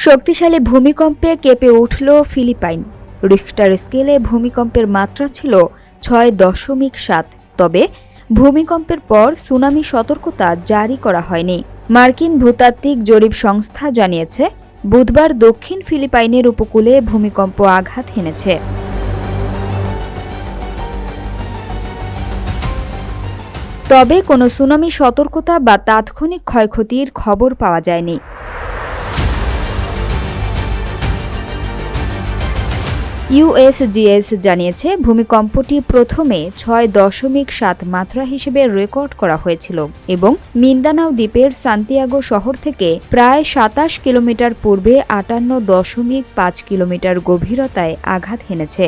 শক্তিশালী ভূমিকম্পে কেঁপে উঠল ফিলিপাইন। রিখটার স্কেলে ভূমিকম্পের মাত্রা ছিল ৬.৭। তবে ভূমিকম্পের পর সুনামি সতর্কতা জারি করা হয়নি। মার্কিন ভূতাত্ত্বিক জরিপ সংস্থা জানিয়েছে, বুধবার দক্ষিণ ফিলিপাইনের উপকূলে ভূমিকম্প আঘাত হেনেছে। তবে কোনো সুনামি সতর্কতা বা তাৎক্ষণিক ক্ষয়ক্ষতির খবর পাওয়া যায়নি। ইউএসজিএস জানিয়েছে, ভূমিকম্পটি প্রথমে ৬.৭ মাত্রা হিসেবে রেকর্ড করা হয়েছিল এবং মিন্দানাও দ্বীপের সান্তিয়াগো শহর থেকে প্রায় ২৭ কিলোমিটার পূর্বে ৫৮.৫ কিলোমিটার গভীরতায় আঘাত হেনেছে।